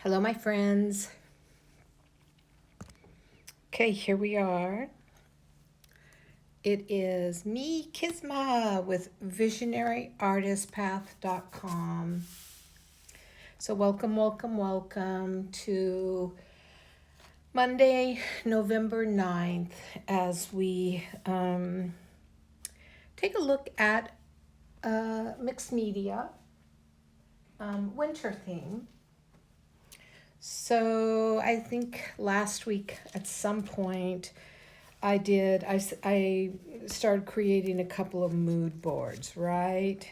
Hello, my friends. Okay, here we are. It is me, Kisma, with visionaryartistpath.com. So welcome to Monday, November 9th, as we take a look at mixed media winter theme. So I think last week at some point I started creating a couple of mood boards, right?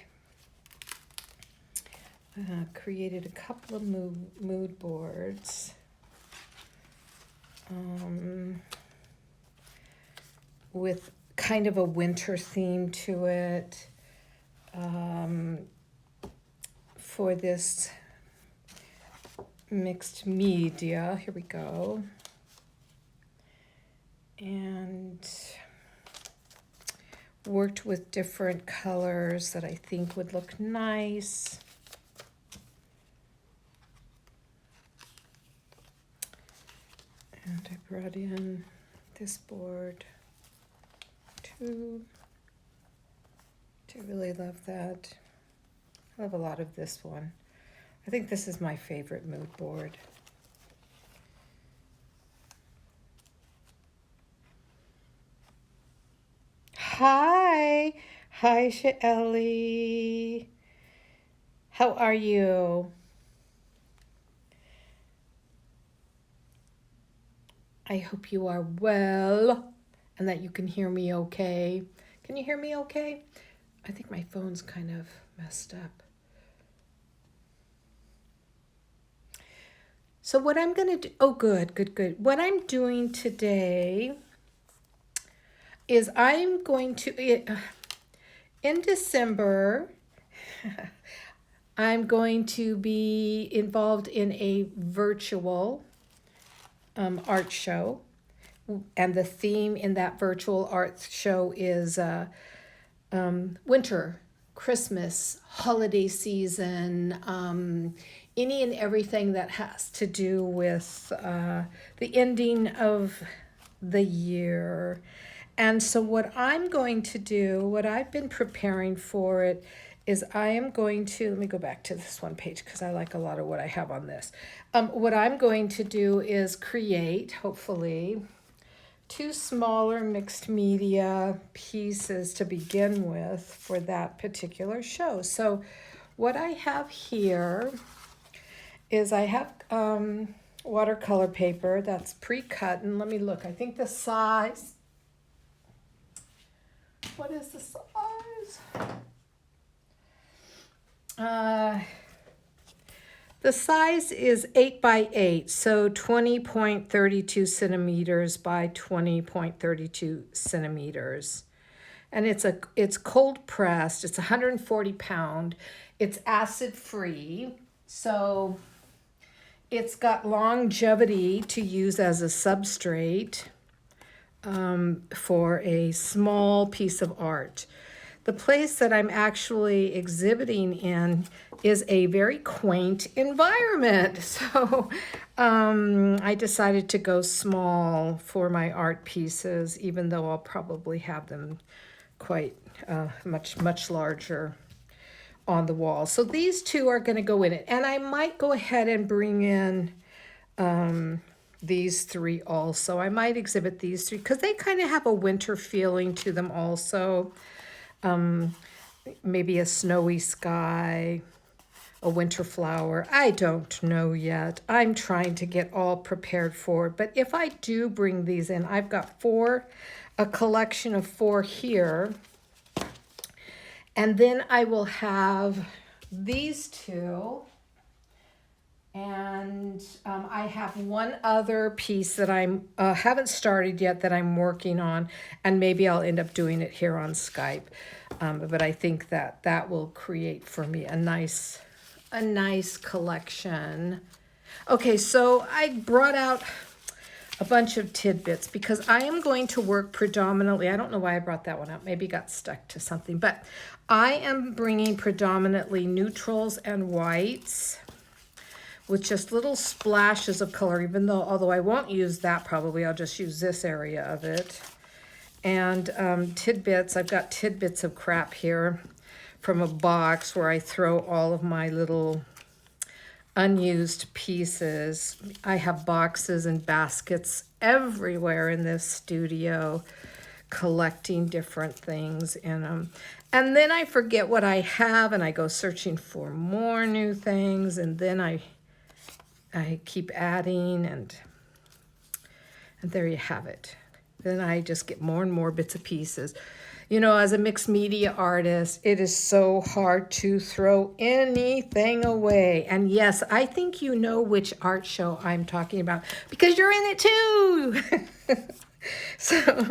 Created a couple of mood boards. With kind of a winter theme to it for this mixed media. Here we go. And worked with different colors that I think would look nice. And I brought in this board too. I really love that. I love a lot of this one. I think this is my favorite mood board. Hi, Shaeli. How are you? I hope you are well and that you can hear me okay. Can you hear me okay? I think my phone's kind of messed up. So what I'm going to do, oh, good. What I'm doing today is I'm going to, in December, I'm going to be involved in a virtual art show. And the theme in that virtual art show is winter, Christmas, holiday season, any and everything that has to do with the ending of the year. And so what I'm going to do, what I've been preparing for it, is I am going to, let me go back to this one page because I like a lot of what I have on this. What I'm going to do is create, hopefully, 2 smaller mixed media pieces to begin with for that particular show. So what I have here is I have watercolor paper that's pre-cut, and let me look. I think the size, what is the size? The size is 8 by 8, so 20.32 centimeters by 20.32 centimeters. And it's cold pressed. It's 140 pound. It's acid free, so it's got longevity to use as a substrate for a small piece of art. The place that I'm actually exhibiting in is a very quaint environment. So I decided to go small for my art pieces, even though I'll probably have them quite much larger on the wall. So these 2 are going to go in it. And I might go ahead and bring in these 3 also. I might exhibit these 3 because they kind of have a winter feeling to them also. Maybe a snowy sky, a winter flower. I don't know yet. I'm trying to get all prepared for it. But if I do bring these in, I've got a collection of 4 here. And then I will have these 2. And I have one other piece that I haven't started yet that I'm working on, and maybe I'll end up doing it here on Skype. But I think that will create for me a nice collection. Okay, so I brought out a bunch of tidbits because I am going to work predominantly. I don't know why I brought that one out. Maybe it got stuck to something, but I am bringing predominantly neutrals and whites with just little splashes of color, although I won't use that probably, I'll just use this area of it. And tidbits, I've got tidbits of crap here from a box where I throw all of my little unused pieces. I have boxes and baskets everywhere in this studio collecting different things in them. And then I forget what I have and I go searching for more new things, and then I keep adding, and there you have it. Then I just get more and more bits and pieces. You know, as a mixed media artist, it is so hard to throw anything away. And yes, I think you know which art show I'm talking about because you're in it too. So,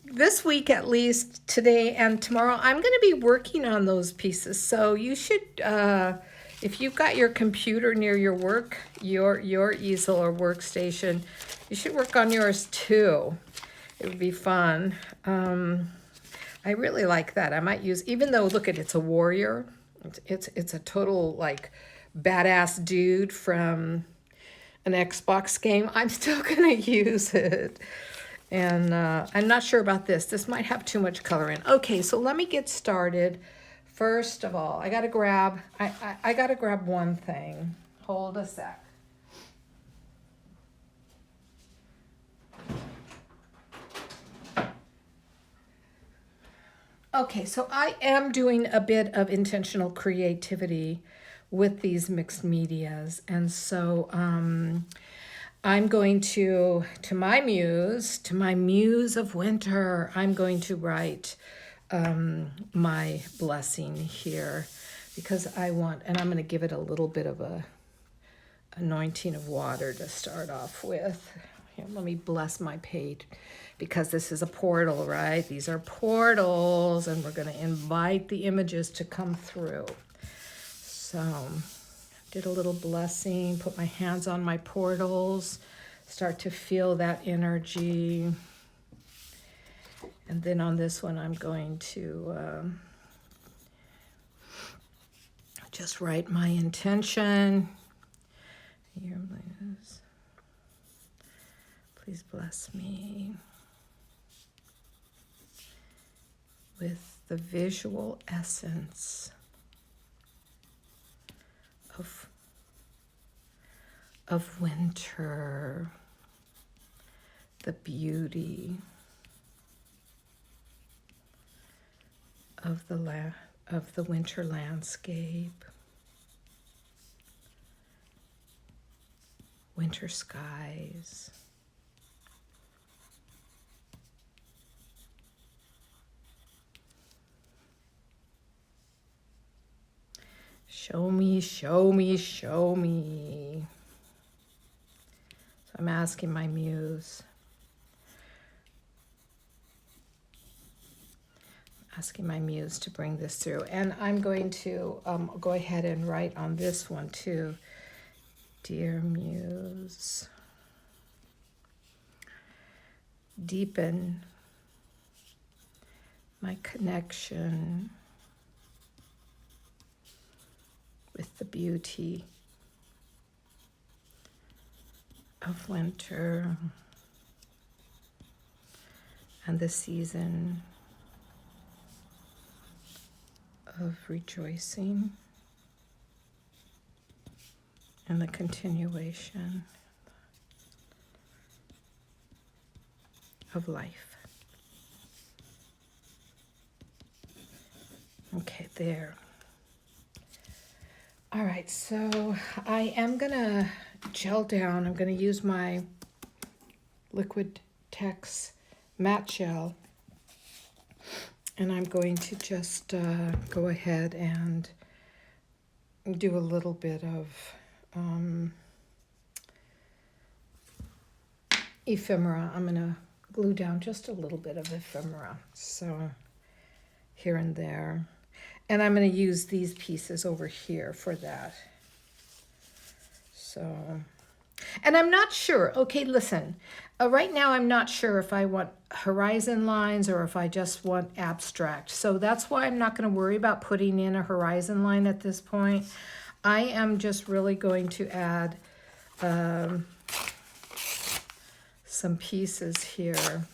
this week at least, today and tomorrow, I'm going to be working on those pieces. So you should, if you've got your computer near your work, your easel or workstation, you should work on yours too. It would be fun. I really like that. I might use, even though, look at, it's a warrior. It's a total like badass dude from an Xbox game. I'm still gonna use it. And I'm not sure about this. This might have too much color in. Okay, so let me get started. First of all, I gotta grab one thing. Hold a sec. Okay, so I am doing a bit of intentional creativity with these mixed medias. And so I'm going to my muse of winter, I'm going to write my blessing here because I want, and I'm going to give it a little bit of a anointing of water to start off with. Here, let me bless my page because this is a portal, right? These are portals, and we're going to invite the images to come through. So, did a little blessing, put my hands on my portals, start to feel that energy. And then on this one, I'm going to just write my intention. Here, please bless me with the visual essence of winter, the beauty of the winter landscape, winter skies. Show me, show me, show me. So I'm asking my muse. Asking my muse to bring this through. And I'm going to go ahead and write on this one too. Dear Muse, deepen my connection with the beauty of winter and the season of rejoicing and the continuation of life. Okay, there. All right, so I am gonna gel down. I'm gonna use my Liquid Tex matte gel, and I'm going to just go ahead and do a little bit of ephemera. I'm gonna glue down just a little bit of ephemera, so here and there. And I'm going to use these pieces over here for that. So, and I'm not sure. Okay, listen. Right now I'm not sure if I want horizon lines or if I just want abstract. So that's why I'm not going to worry about putting in a horizon line at this point. I am just really going to add some pieces here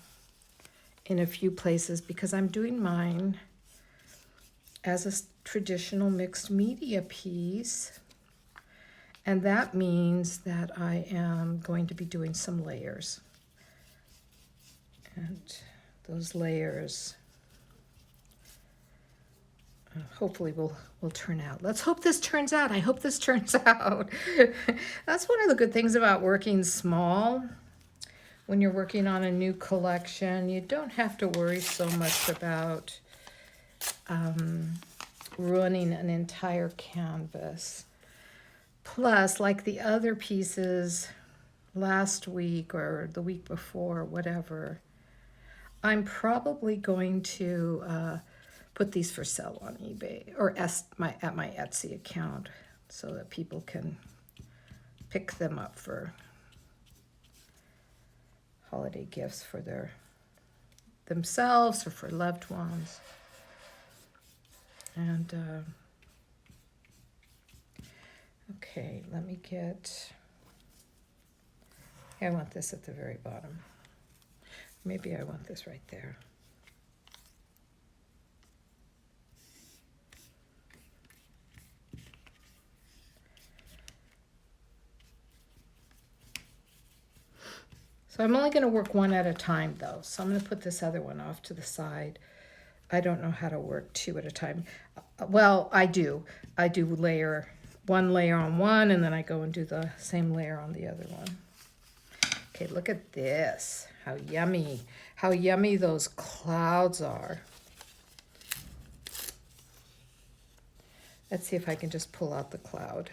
in a few places because I'm doing mine as a traditional mixed media piece. And that means that I am going to be doing some layers. And those layers hopefully will turn out. Let's hope this turns out. I hope this turns out. That's one of the good things about working small. When you're working on a new collection, you don't have to worry so much about ruining an entire canvas. Plus, like the other pieces last week or the week before, whatever, I'm probably going to put these for sale on eBay or at my Etsy account so that people can pick them up for holiday gifts for themselves or for loved ones. And okay, let me get, I want this at the very bottom. Maybe I want this right there. So I'm only going to work one at a time though. So I'm going to put this other one off to the side. I don't know how to work two at a time. Well, I do. I do one layer on one and then I go and do the same layer on the other one. Okay, look at this. How yummy. How yummy those clouds are. Let's see if I can just pull out the cloud.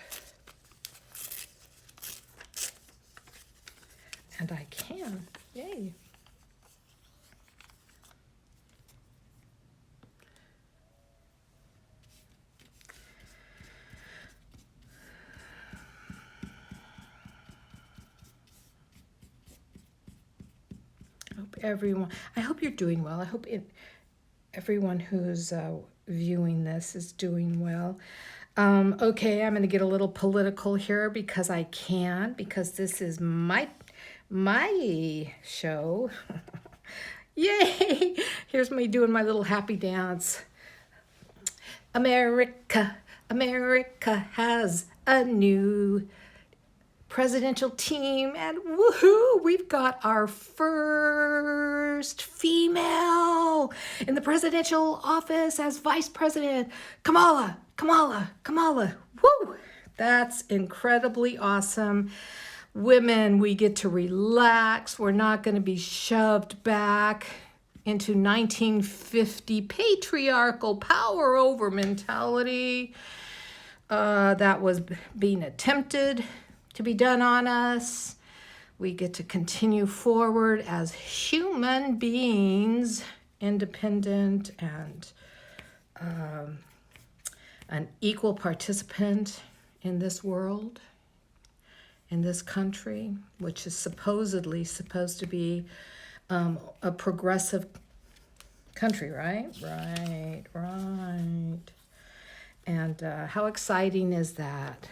And I can. Yay. I hope you're doing well. I hope everyone who's viewing this is doing well. Okay, I'm going to get a little political here because I can, because this is my show. Yay! Here's me doing my little happy dance. America has a new presidential team, and woohoo, we've got our first female in the presidential office as vice president, Kamala. Woo! That's incredibly awesome. Women, we get to relax. We're not going to be shoved back into 1950 patriarchal power over mentality that was being attempted to be done on us. We get to continue forward as human beings, independent and an equal participant in this world, in this country, which is supposedly supposed to be a progressive country, right? Right. And how exciting is that?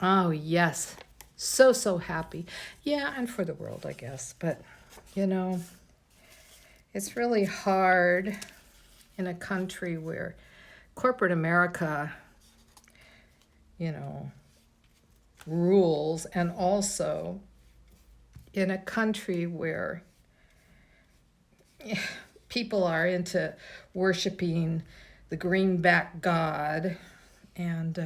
Oh, yes. So happy. Yeah, and for the world, I guess. But, you know, it's really hard in a country where corporate America, you know, rules, and also in a country where people are into worshiping the greenback god, and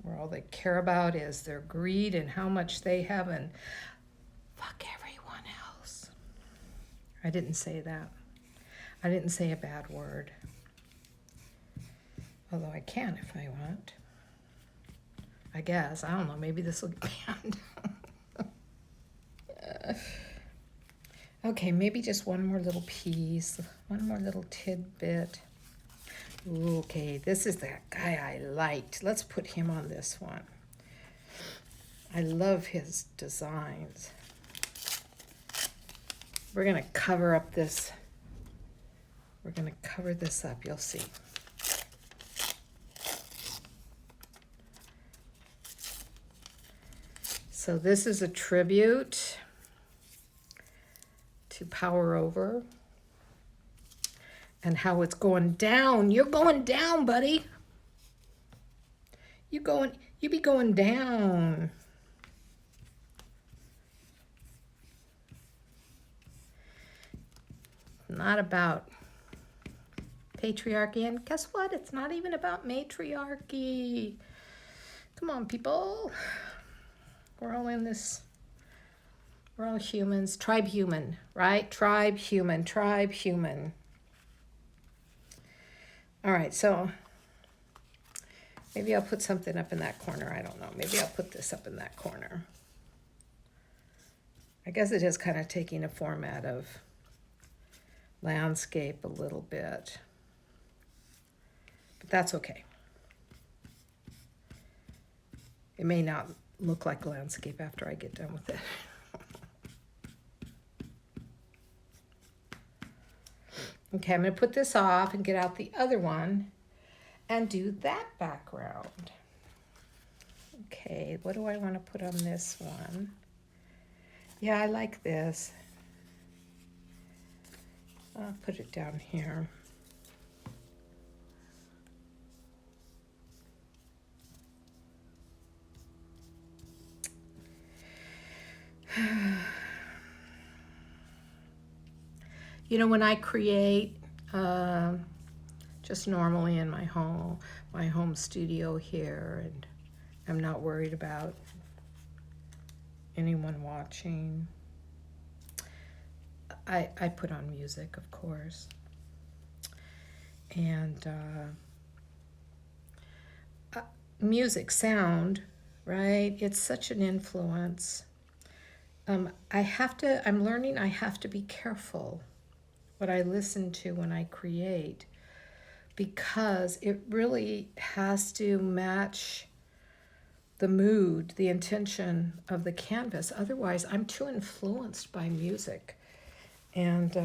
where all they care about is their greed and how much they have, and fuck everyone else. I didn't say that. I didn't say a bad word. Although I can if I want. I guess. I don't know. Maybe this will get banned. Okay, maybe just one more little piece. One more little tidbit. Okay, this is that guy I liked. Let's put him on this one. I love his designs. We're going to cover up this. We're going to cover this up. You'll see. So this is a tribute to Power Over and how it's going down. You're going down, buddy. You be going down. Not about patriarchy, and guess what? It's not even about matriarchy. Come on, people. We're all in this. We're all humans. Tribe human, right? Tribe human. Tribe human. All right, so maybe I'll put something up in that corner. I don't know. Maybe I'll put this up in that corner. I guess it is kind of taking a format of landscape a little bit. But that's okay. It may not look like landscape after I get done with it. Okay, I'm going to put this off and get out the other one and do that background. Okay, what do I want to put on this one? Yeah, I like this. I'll put it down here. You know, when I create, just normally in my home studio here, and I'm not worried about anyone watching, I put on music, of course. And music, sound, right? It's such an influence. I'm learning I have to be careful what I listen to when I create, because it really has to match the mood, the intention of the canvas. Otherwise, I'm too influenced by music. And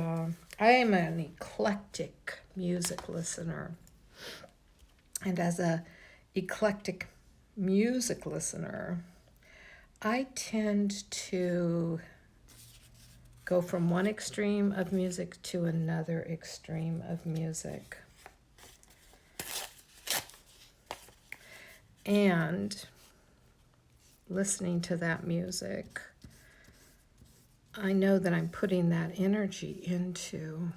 I am an eclectic music listener. And as a eclectic music listener, I tend to go from one extreme of music to another extreme of music. And listening to that music, I know that I'm putting that energy into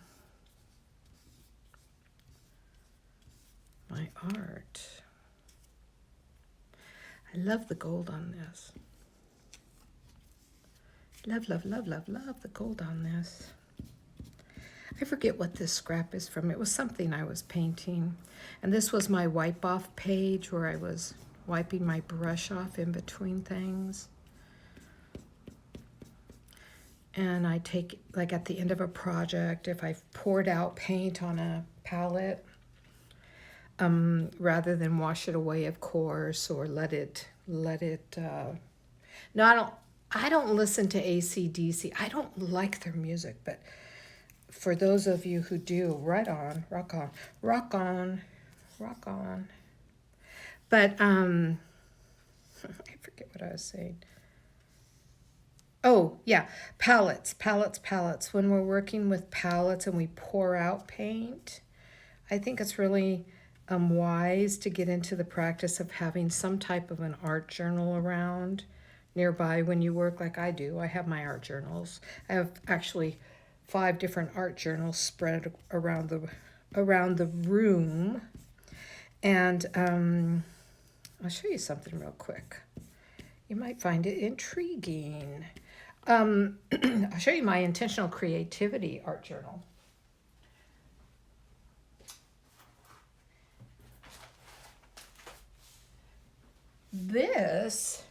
my art. I love the gold on this. Love, love, love, love, love the gold on this. I forget what this scrap is from. It was something I was painting. And this was my wipe off page where I was wiping my brush off in between things. And I take, like at the end of a project, if I've poured out paint on a palette, rather than wash it away, of course, or let it, no, I don't listen to AC/DC. I don't like their music, but for those of you who do, right on, rock on, rock on, rock on. But I forget what I was saying. Oh, yeah, palettes. When we're working with palettes and we pour out paint, I think it's really wise to get into the practice of having some type of an art journal around nearby when you work, like I do. I have my art journals. I have actually 5 different art journals spread around the room. And I'll show you something real quick. You might find it intriguing. I'll show you my intentional creativity art journal. This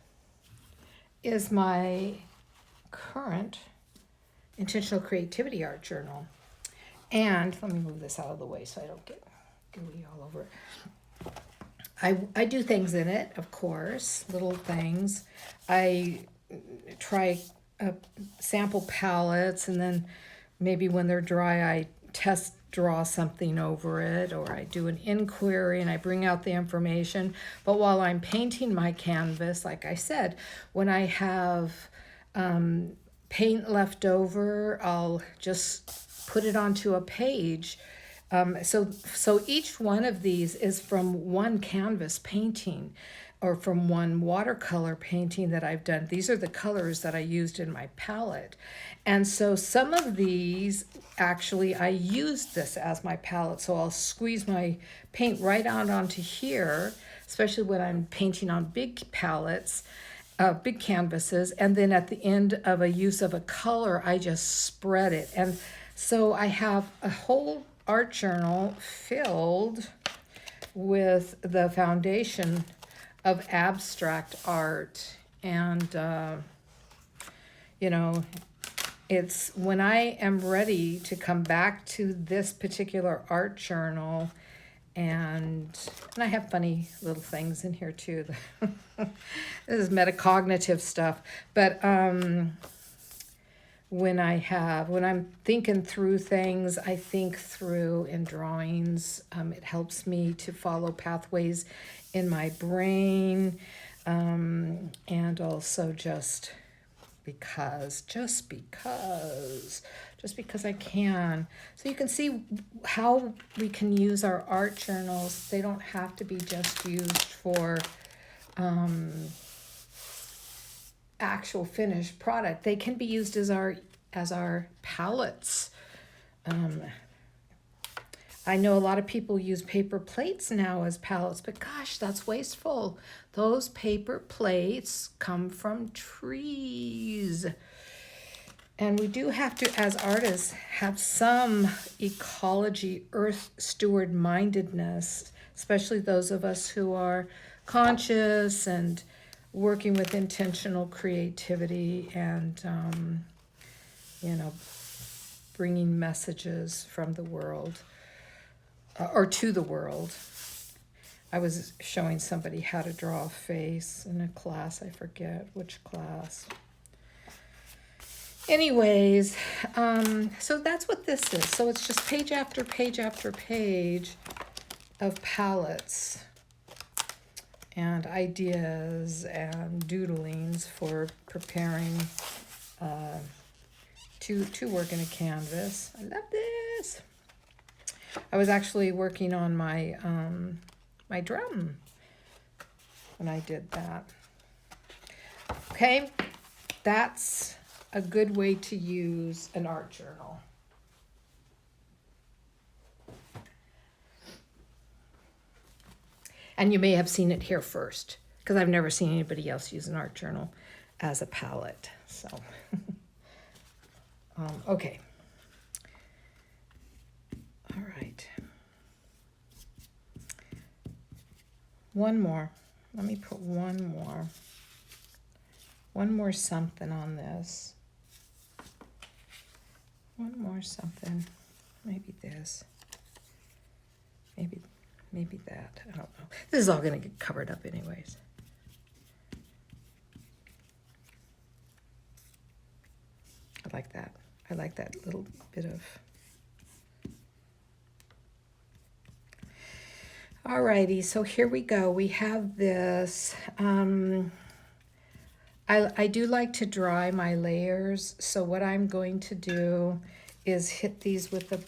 is my current intentional creativity art journal. And let me move this out of the way so I don't get gooey all over it. I do things in it, of course, little things. I try sample palettes, and then maybe when they're dry, I test draw something over it, or I do an inquiry and I bring out the information. But while I'm painting my canvas, like I said, when I have paint left over, I'll just put it onto a page. So each one of these is from one canvas painting or from one watercolor painting that I've done. These are the colors that I used in my palette. And so some of these, actually, I used this as my palette. So I'll squeeze my paint right out onto here, especially when I'm painting on big palettes, big canvases. And then at the end of a use of a color, I just spread it. And so I have a whole art journal filled with the foundation of abstract art. And, you know, it's when I am ready to come back to this particular art journal, and I have funny little things in here too. This is metacognitive stuff, but when I'm thinking through things, I think through in drawings. It helps me to follow pathways in my brain, and also just because I can. So you can see how we can use our art journals. They don't have to be just used for actual finished product. They can be used as our palettes. I know a lot of people use paper plates now as palettes, but gosh, that's wasteful. Those paper plates come from trees. And we do have to, as artists, have some ecology, earth steward mindedness, especially those of us who are conscious and working with intentional creativity and, bringing messages from the world or to the world. I was showing somebody how to draw a face in a class. I forget which class. Anyways, so that's what this is. So it's just page after page after page of palettes and ideas and doodlings for preparing to work in a canvas. I love this. I was actually working on my my drum when I did that. Okay, that's a good way to use an art journal. And you may have seen it here first, because I've never seen anybody else use an art journal as a palette. So, okay. All right. One more. Let me put one more something on this. One more something. Maybe this. Maybe that. I don't know. This is all going to get covered up anyways. I like that. I like that little bit of... Alrighty, so here we go. We have this. I do like to dry my layers, so what I'm going to do is hit these with the...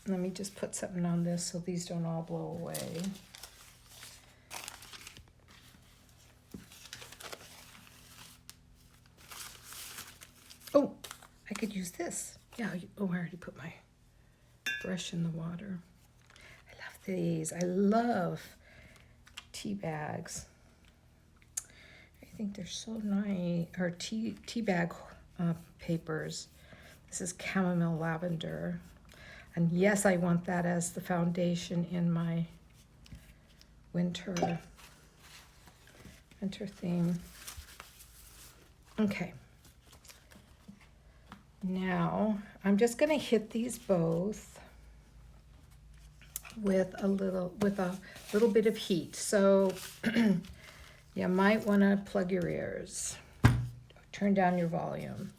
let me just put something on this so these don't all blow away. Oh, I could use this. Yeah, oh, I already put my brush in the water. I love these. I love tea bags. I think they're so nice. Or tea bag papers. This is chamomile lavender. And yes, I want that as the foundation in my winter theme. Okay. Now, I'm just going to hit these both with a little bit of heat. So you might want to plug your ears. Turn down your volume.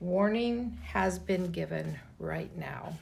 Warning has been given right now.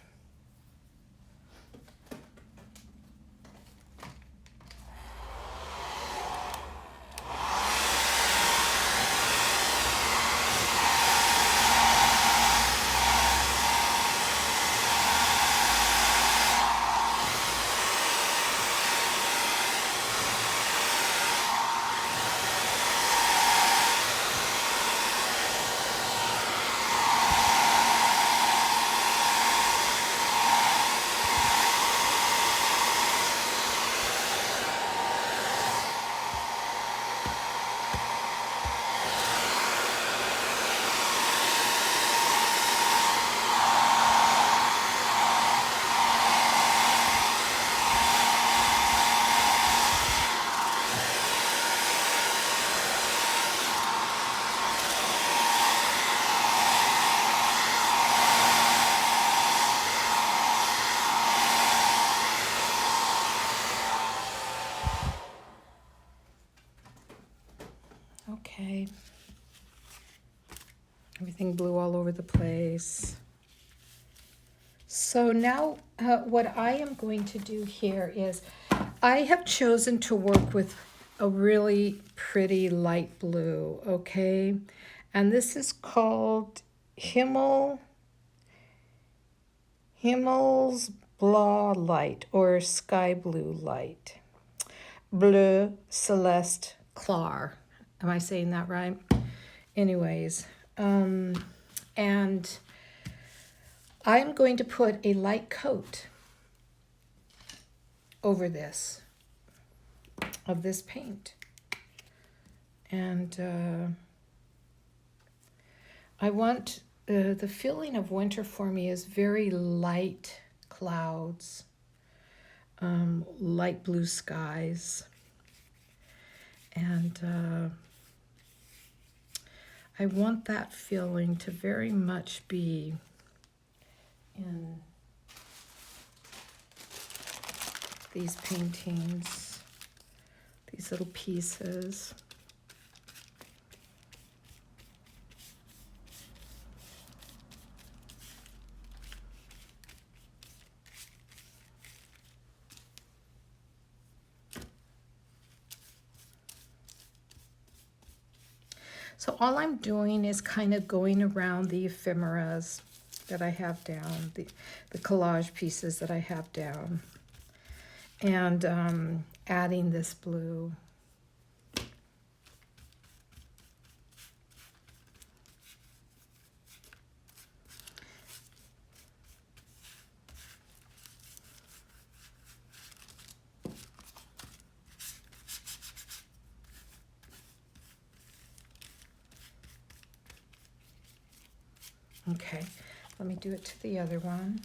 Okay. Everything blew all over the place. So now what I am going to do here is I have chosen to work with a really pretty light blue, okay? And this is called Himmel's Blau Light, or Sky Blue Light. Bleu Celeste Clar. Am I saying that right? Anyways, and I'm going to put a light coat over this, of this paint. And I want, the feeling of winter for me is very light clouds, light blue skies. And I want that feeling to very much be in these paintings, these little pieces. So all I'm doing is kind of going around the ephemeras that I have down, the collage pieces that I have down, and adding this blue. Okay, let me do it to the other one.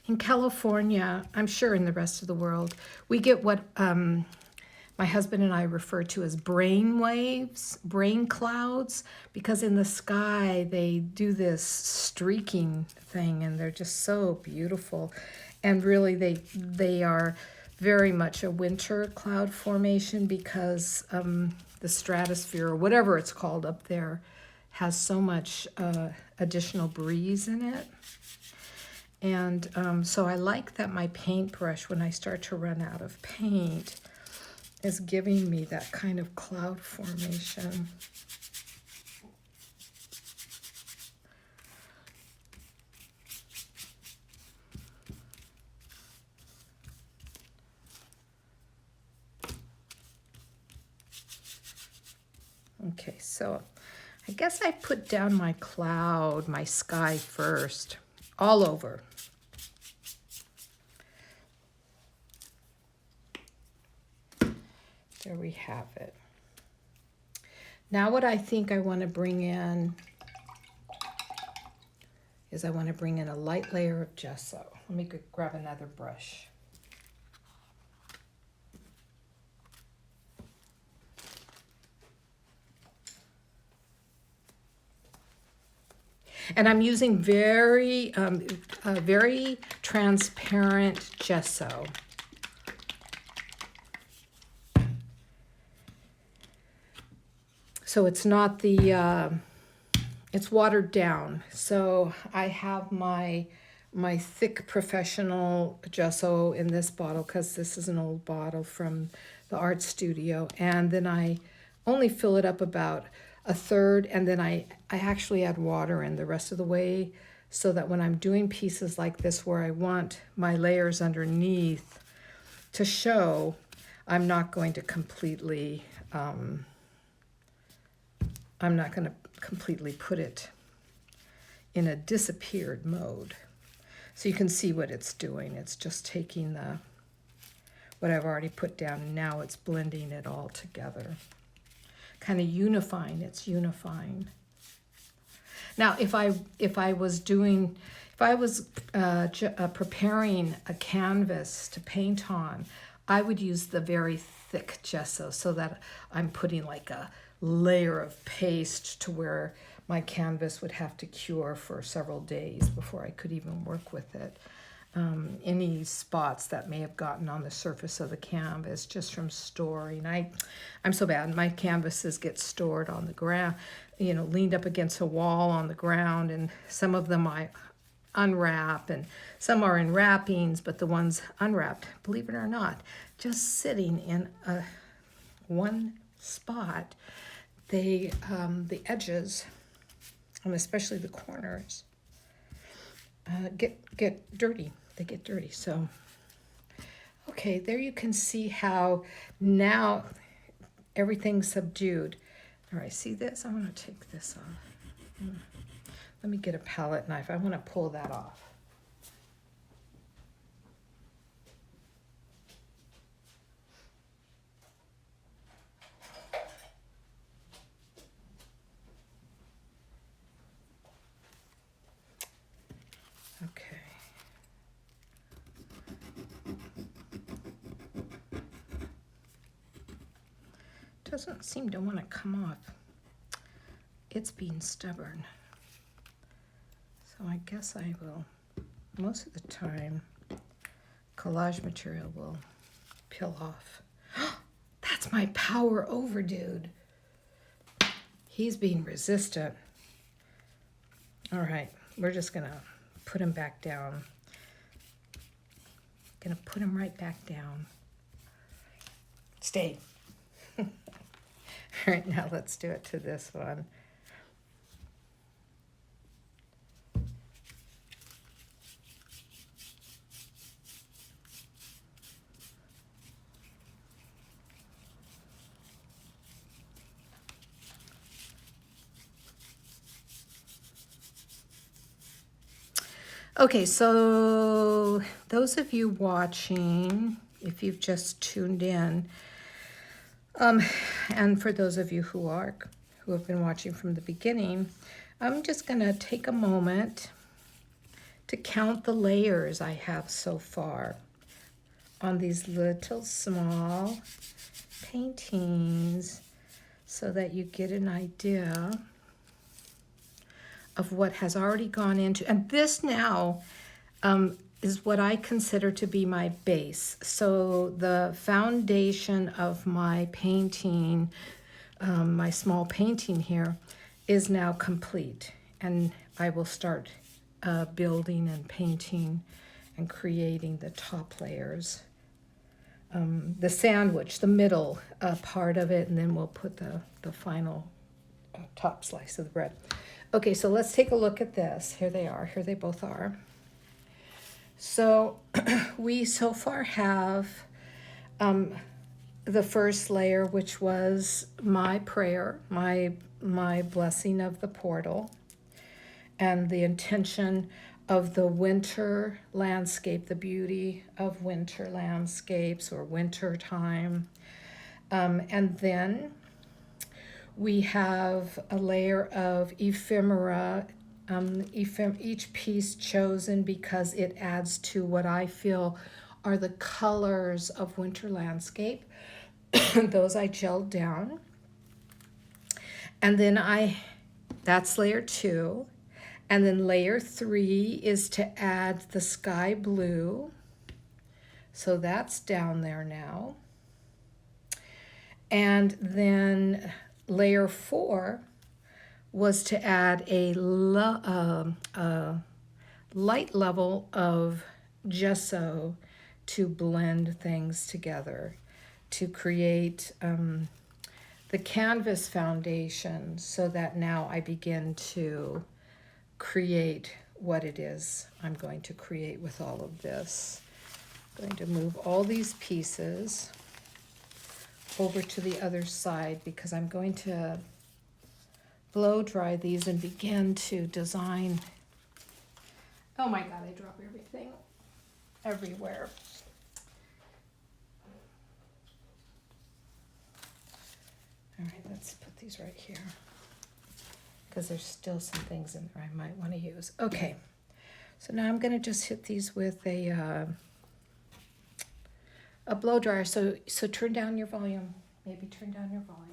In California, I'm sure in the rest of the world, we get what my husband and I refer to as brain waves, brain clouds, because in the sky they do this streaking thing and they're just so beautiful. And really they are very much a winter cloud formation because the stratosphere, or whatever it's called up there, has so much additional breeze in it. And so I like that my paintbrush, when I start to run out of paint, is giving me that kind of cloud formation. Okay, so I guess I put down my cloud, my sky first, all over. There we have it. Now what I think I want to bring in is I want to bring in a light layer of gesso. Let me grab another brush. And I'm using very, very transparent gesso. So it's not the, it's watered down. So I have my thick professional gesso in this bottle because this is an old bottle from the art studio. And then I only fill it up about a third, and then I actually add water in the rest of the way so that when I'm doing pieces like this where I want my layers underneath to show, I'm not going to completely, I'm not going to completely put it in a disappeared mode. So you can see what it's doing. It's just taking what I've already put down, and now it's blending it all together. Kind of unifying, it's unifying. Now, if I was preparing a canvas to paint on, I would use the very thick gesso so that I'm putting like a layer of paste to where my canvas would have to cure for several days before I could even work with it. Any spots that may have gotten on the surface of the canvas just from storing. I'm so bad. My canvases get stored on the ground, leaned up against a wall on the ground, and some of them I unwrap, and some are in wrappings, but the ones unwrapped, believe it or not, just sitting in one spot, the edges, and especially the corners, get dirty. They get dirty. So, okay, there you can see how now everything's subdued. All right, see this? I want to take this off. Let me get a palette knife. I want to pull that off. Okay. Doesn't seem to want to come off. It's being stubborn. So I guess I will, most of the time, collage material will peel off. That's my power over dude. He's being resistant. All right, we're just gonna put him back down. Gonna put him right back down. Stay. All right, now let's do it to this one. Okay, so those of you watching, if you've just tuned in, and for those of you who have been watching from the beginning, I'm just gonna take a moment to count the layers I have so far on these little small paintings so that you get an idea of what has already gone into, and this now is what I consider to be my base. So the foundation of my painting, my small painting here, is now complete, and I will start building and painting and creating the top layers. The sandwich, the middle part of it, and then we'll put the final top slice of the bread. Okay, so let's take a look at this. Here they are. Here they both are. So we so far have the first layer, which was my prayer, my blessing of the portal, and the intention of the winter landscape, the beauty of winter landscapes or winter time. And then we have a layer of ephemera, each piece chosen because it adds to what I feel are the colors of winter landscape. Those I gelled down. And then that's layer 2. And then layer 3 is to add the sky blue. So that's down there now. And then layer 4 was to add a light level of gesso to blend things together, to create the canvas foundation, so that now I begin to create what it is I'm going to create with all of this. I'm going to move all these pieces over to the other side because I'm going to blow dry these and begin to design. Oh my God, I drop everything everywhere. All right, let's put these right here because there's still some things in there I might want to use. Okay, so now I'm going to just hit these with a blow dryer. So turn down your volume. Maybe turn down your volume.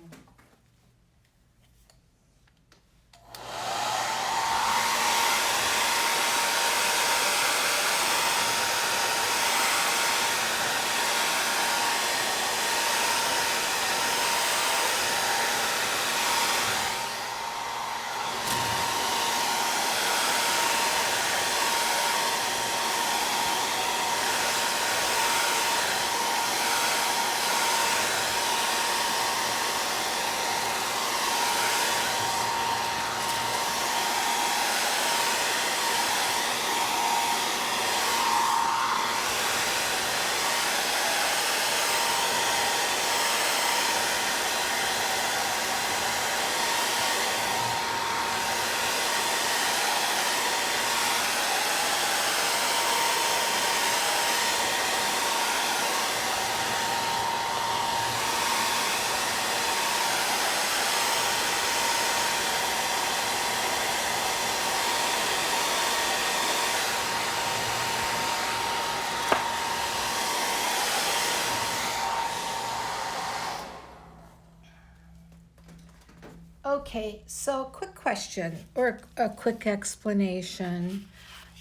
Okay, so quick question or a quick explanation.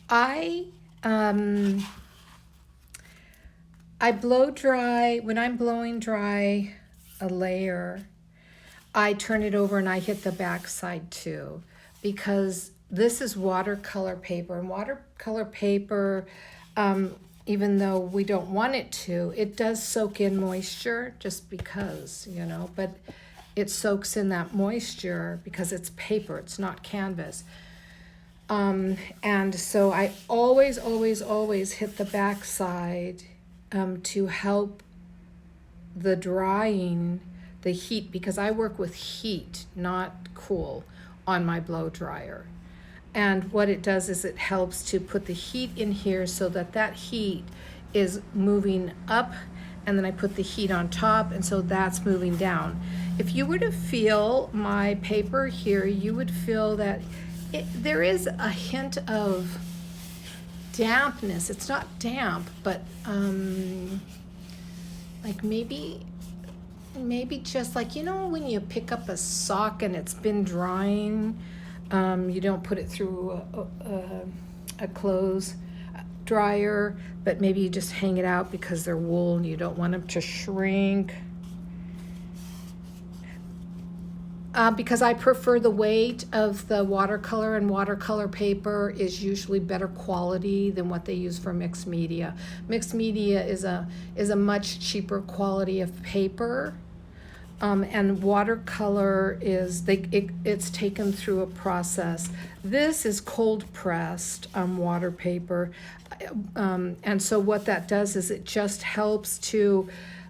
I blow dry, when I'm blowing dry a layer, I turn it over and I hit the back side too, because this is watercolor paper, and watercolor paper, even though we don't want it to, it does soak in moisture just because, you know, but it soaks in that moisture because it's paper, it's not canvas. And so I always hit the back side to help the drying, the heat, because I work with heat, not cool, on my blow dryer. And what it does is it helps to put the heat in here so that that heat is moving up, and then I put the heat on top, and so that's moving down. If you were to feel my paper here, you would feel that there is a hint of dampness. It's not damp, but like maybe just like, you know, when you pick up a sock and it's been drying, you don't put it through a clothes dryer, but maybe you just hang it out because they're wool and you don't want them to shrink. Because I prefer the weight of the watercolor, and watercolor paper is usually better quality than what they use for mixed media. Mixed media is a much cheaper quality of paper, and watercolor is it's taken through a process. This is cold pressed water paper, and so what that does is it just helps to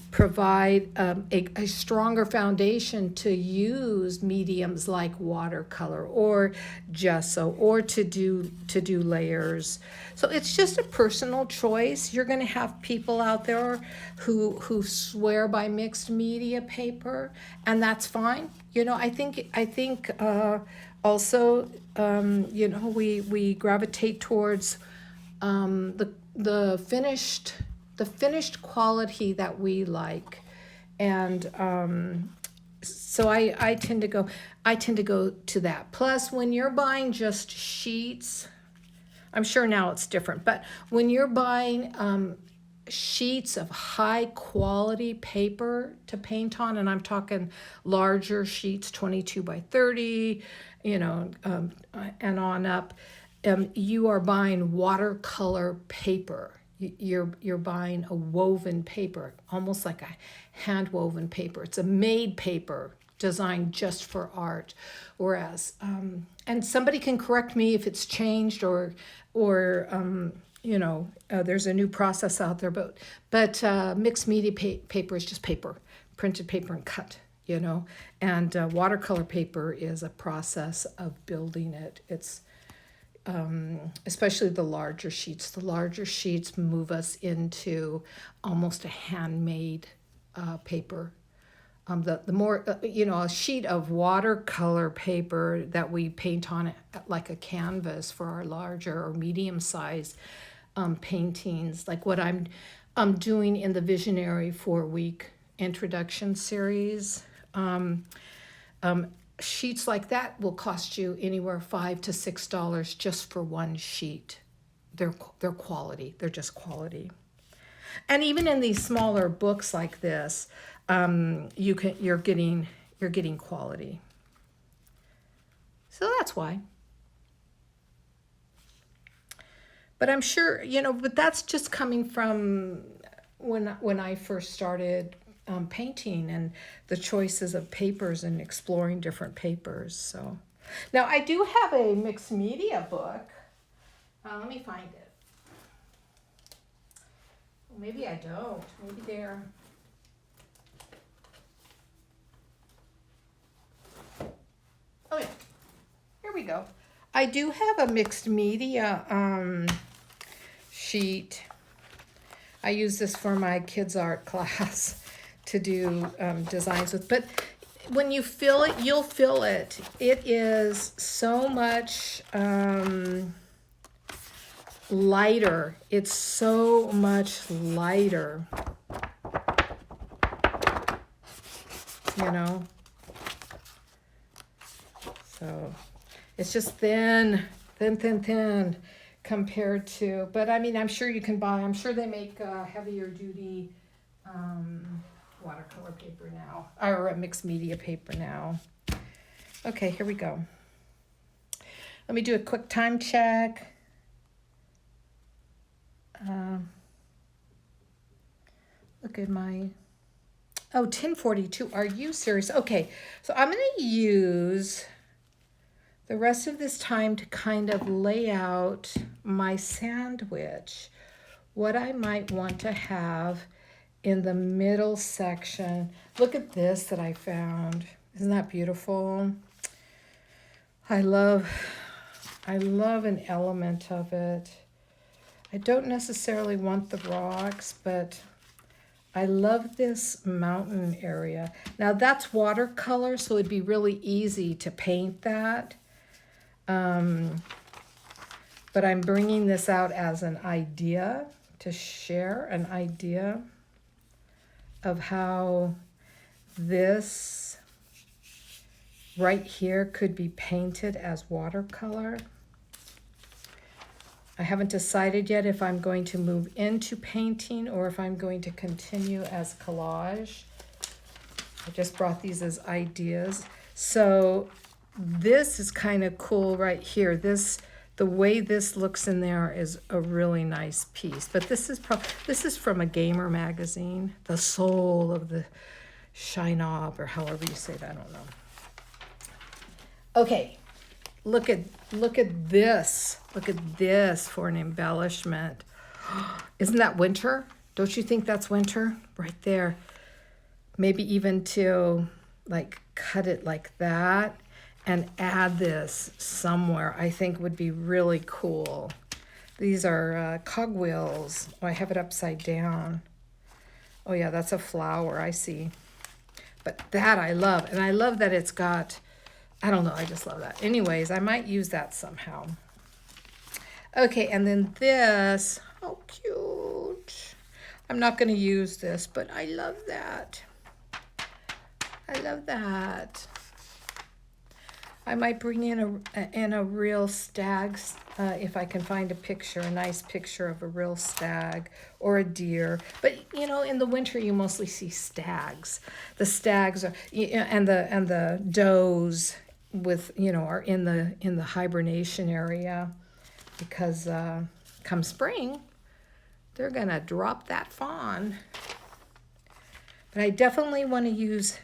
provide a stronger foundation to use mediums like watercolor or gesso, or to do layers. So it's just a personal choice. You're going to have people out there who swear by mixed media paper, and that's fine. You know, I think also you know, we gravitate towards the finished quality that we like, and So I tend to go to that. Plus, when you're buying just sheets, I'm sure now it's different, but when you're buying sheets of high quality paper to paint on, and I'm talking larger sheets, 22 by 30, and on up, you are buying watercolor paper. You're buying a woven paper, almost like a hand woven paper. It's a made paper designed just for art. Whereas, and somebody can correct me if it's changed or there's a new process out there, but mixed media paper is just paper, printed paper and cut, and watercolor paper is a process of building it. It's especially the larger sheets. The larger sheets move us into almost a handmade paper. The more, a sheet of watercolor paper that we paint on it like a canvas for our larger or medium size paintings, like what I'm doing in the Visionary 4-week introduction series. Sheets like that will cost you anywhere $5 to $6 just for one sheet. They're quality. They're just quality. And even in these smaller books like this, you're getting quality. So that's why. But I'm sure, but that's just coming from when I first started painting and the choices of papers and exploring different papers. So now I do have a mixed media book. Let me find it. Well, maybe I don't. Maybe they're... Oh yeah, here we go. I do have a mixed media sheet. I use this for my kids' art class to do designs with. But when you fill it, you'll feel it. It is so much lighter. It's so much lighter. So it's just thin compared to, but I mean, I'm sure you can buy, I'm sure they make heavier duty watercolor paper now, or mixed media paper now. Okay, here we go. Let me do a quick time check. Look at my, 10:42. Are you serious? Okay, so I'm going to use the rest of this time to kind of lay out my sandwich, what I might want to have in the middle section. Look at this that I found. Isn't that beautiful? I love an element of it. I don't necessarily want the rocks, but I love this mountain area. Now that's watercolor, so it'd be really easy to paint that. But I'm bringing this out as an idea to share an idea of how this right here could be painted as watercolor. I haven't decided yet if I'm going to move into painting or if I'm going to continue as collage. I just brought these as ideas. So this is kind of cool right here. The way this looks in there is a really nice piece. But this is from a Gamer magazine, The Soul of the Shinob, or however you say that, I don't know. Okay, look at this. Look at this for an embellishment. Isn't that winter? Don't you think that's winter? Right there. Maybe even to like cut it like that and add this somewhere, I think would be really cool. These are cogwheels. Oh, I have it upside down. Oh yeah, that's a flower, I see. But that I love, and I love that it's got, I don't know, I just love that. Anyways, I might use that somehow. Okay, and then this, how cute. I'm not gonna use this, but I love that. I love that. I might bring in a real stag, if I can find a picture, a nice picture of a real stag or a deer. But you know, in the winter you mostly see stags. The stags are, and the does with, you know, are in the hibernation area, because come spring they're gonna drop that fawn. But I definitely want to use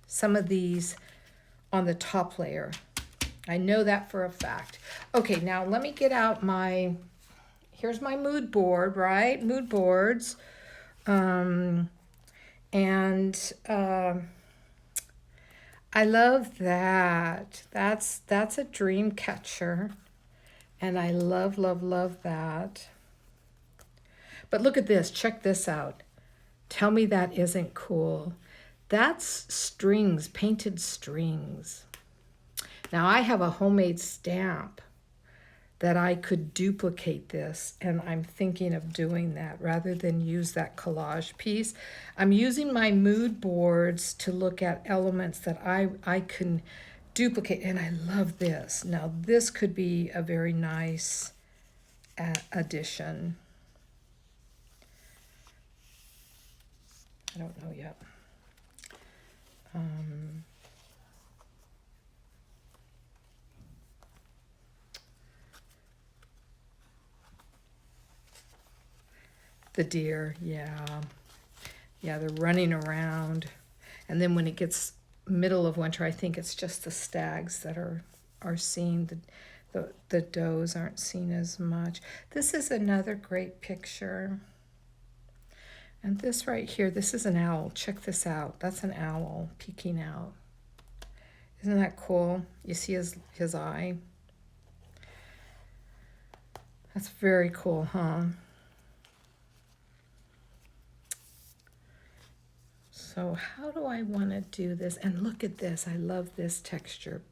some of these on the top layer. I know that for a fact. Okay, now let me get out here's my mood board, right? Mood boards. And I love that. That's a dream catcher. And I love, love, love that. But look at this, check this out. Tell me that isn't cool. That's strings, painted strings. Now I have a homemade stamp that I could duplicate this, and I'm thinking of doing that rather than use that collage piece. I'm using my mood boards to look at elements that I can duplicate, and I love this. Now this could be a very nice addition. I don't know yet. The deer, yeah. Yeah, they're running around. And then when it gets middle of winter, I think it's just the stags that are seen. The does aren't seen as much. This is another great picture. And this right here, this is an owl. Check this out. That's an owl peeking out. Isn't that cool? You see his eye? That's very cool, huh? So how do I want to do this? And look at this. I love this texture.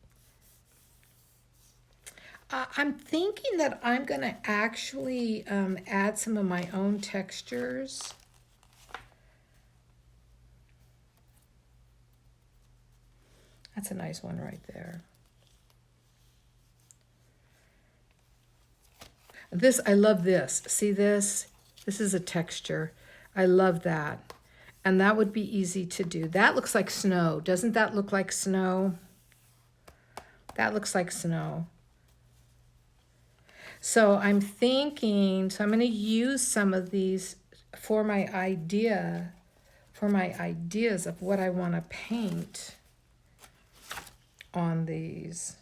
I'm thinking that I'm going to actually add some of my own textures. That's a nice one right there. This, I love this. See this? This is a texture. I love that. And that would be easy to do. That looks like snow. Doesn't that look like snow? That looks like snow. So I'm thinking, so I'm going to use some of these for my ideas of what I want to paint on these.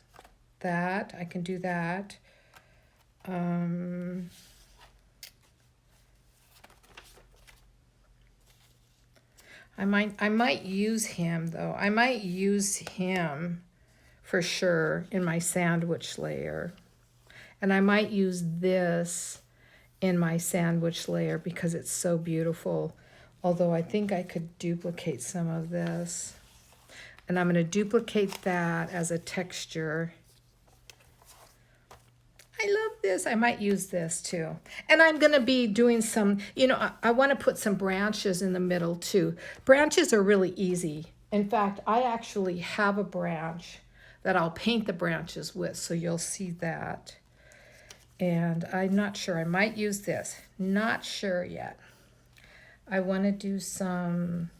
That, I can do that. I might use him though. I might use him for sure in my sandwich layer. And I might use this in my sandwich layer because it's so beautiful. Although I think I could duplicate some of this. And I'm going to duplicate that as a texture. I love this. I might use this too. And I'm going to be doing some, you know, I want to put some branches in the middle too. Branches are really easy. In fact, I actually have a branch that I'll paint the branches with, so you'll see that. And I'm not sure. I might use this. Not sure yet. I want to do some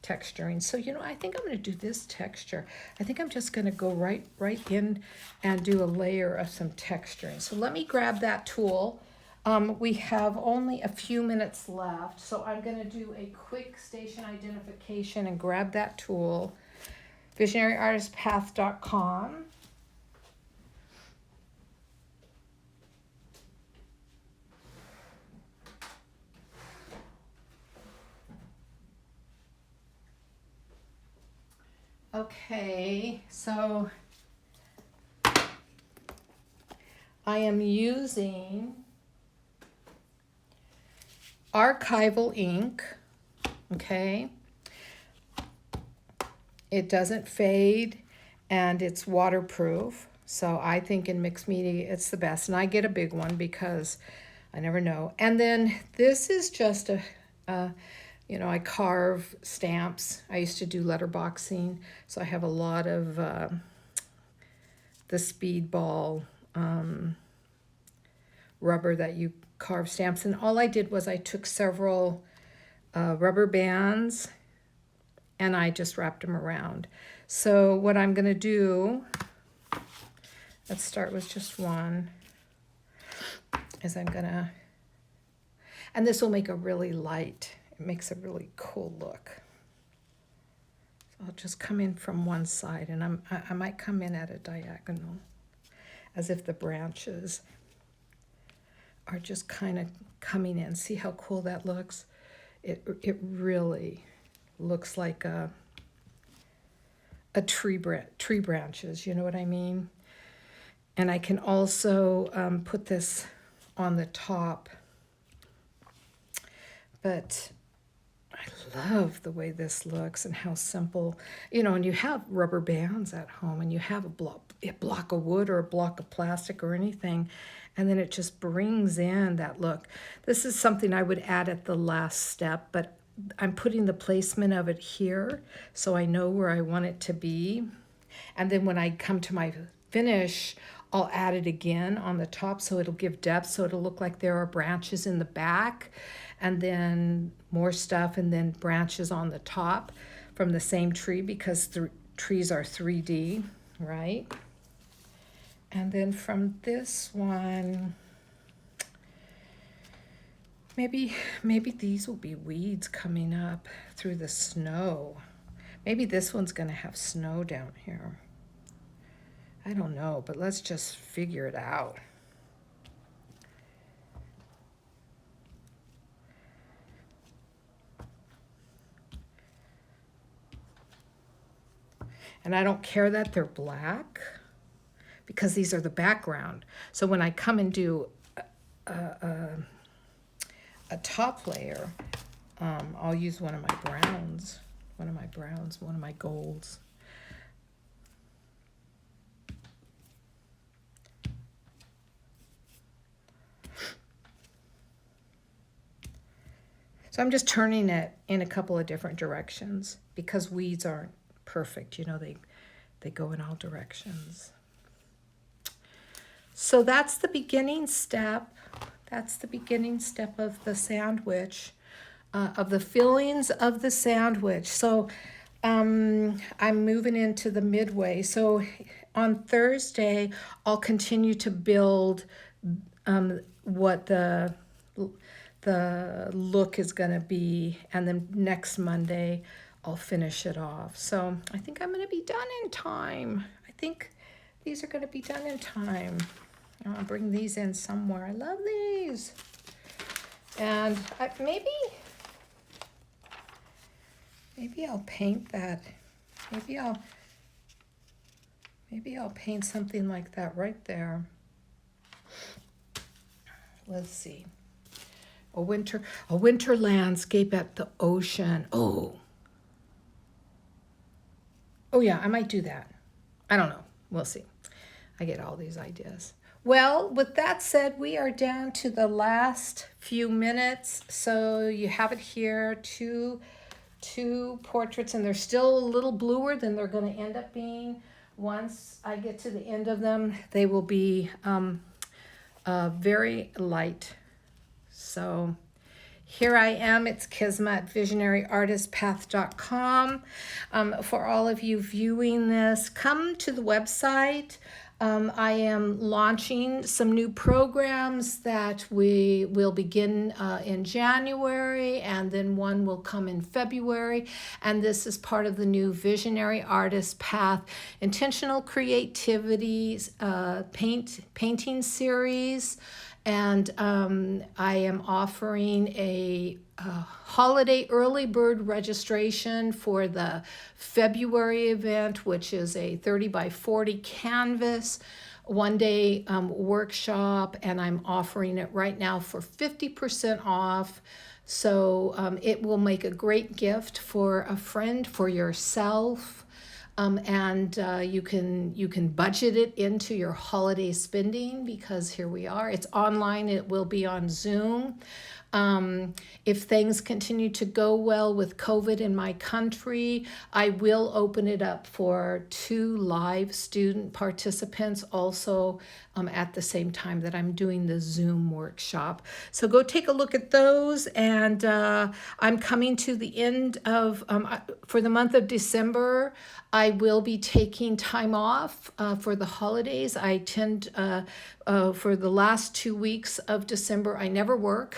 texturing. So, you know, I think I'm going to do this texture. I think I'm just going to go right in and do a layer of some texturing. So let me grab that tool. We have only a few minutes left, so I'm going to do a quick station identification and grab that tool. VisionaryArtistPath.com. Okay, so I am using archival ink, okay? It doesn't fade and it's waterproof. So I think in mixed media it's the best. And I get a big one because I never know. And then this is just I carve stamps. I used to do letterboxing, so I have a lot of the speedball rubber that you carve stamps. And all I did was I took several rubber bands and I just wrapped them around. So what I'm going to do, let's start with just one, is I'm going to, and this will make a really light, it makes a really cool look. So I'll just come in from one side, and I might come in at a diagonal, as if the branches are just kind of coming in. See how cool that looks? It really looks like a tree branches, you know what I mean? And I can also put this on the top, but I love the way this looks and how simple, and you have rubber bands at home and you have a block of wood or a block of plastic or anything, and then it just brings in that look. This is something I would add at the last step, but I'm putting the placement of it here so I know where I want it to be. And then when I come to my finish, I'll add it again on the top so it'll give depth, so it'll look like there are branches in the back, and then more stuff, and then branches on the top from the same tree, because the trees are 3D, right? And then from this one, maybe these will be weeds coming up through the snow. Maybe this one's going to have snow down here. I don't know, but let's just figure it out. And I don't care that they're black, because these are the background. So when I come and do a top layer, I'll use one of my browns, one of my golds. So I'm just turning it in a couple of different directions, because weeds aren't perfect, they go in all directions. So that's the beginning step. That's the beginning step of the sandwich, of the fillings of the sandwich. So I'm moving into the midway. So on Thursday, I'll continue to build what the look is going to be, and then next Monday I'll finish it off. So I think I'm going to be done in time. I think these are going to be done in time. I'll bring these in somewhere. I love these. And maybe I'll paint that. Maybe I'll paint something like that right there. Let's see. A winter landscape at the ocean. Oh yeah, I might do that. I don't know. We'll see. I get all these ideas. Well, with that said, we are down to the last few minutes. So you have it here, two portraits, and they're still a little bluer than they're going to end up being. Once I get to the end of them, they will be very light. So here I am. It's Kisma at visionaryartistpath.com. For all of you viewing this, come to the website. I am launching some new programs that we will begin in January, and then one will come in February. And this is part of the new Visionary Artist Path Intentional Creativity painting series. And I am offering a holiday early bird registration for the February event, which is a 30 by 40 canvas, one-day workshop, and I'm offering it right now for 50% off. So it will make a great gift for a friend, for yourself. And you can budget it into your holiday spending, because here we are. It's online. It will be on Zoom. If things continue to go well with COVID in my country, I will open it up for 2 live student participants also at the same time that I'm doing the Zoom workshop. So go take a look at those. And I'm coming to the end of, for the month of December, I will be taking time off for the holidays. I tend, for the last 2 weeks of December, I never work.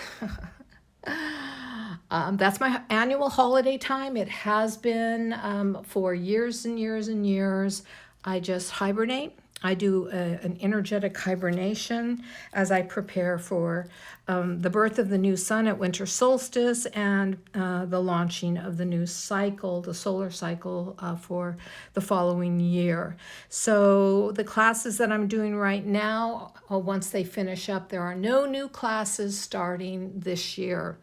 That's my annual holiday time. It has been for years and years and years. I just hibernate. I do an energetic hibernation as I prepare for the birth of the new sun at winter solstice and the launching of the new cycle, the solar cycle for the following year. So the classes that I'm doing right now, once they finish up, there are no new classes starting this year.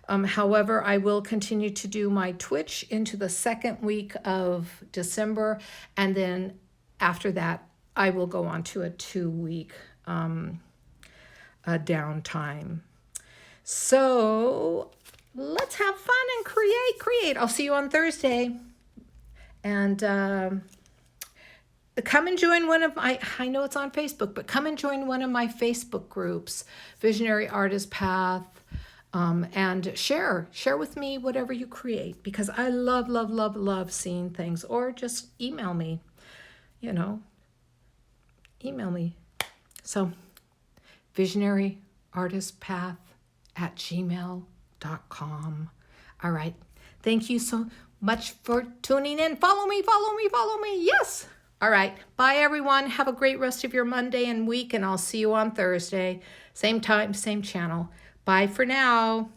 However, I will continue to do my Twitch into the second week of December, and then after that, I will go on to a 2-week downtime. So let's have fun and create. I'll see you on Thursday. And come and join one of my, I know it's on Facebook, but come and join one of my Facebook groups, Visionary Artist Path, and share with me whatever you create, because I love seeing things. Or just email me, email me. So visionaryartistpath@gmail.com. All right. Thank you so much for tuning in. Follow me. Yes. All right. Bye, everyone. Have a great rest of your Monday and week, and I'll see you on Thursday. Same time, same channel. Bye for now.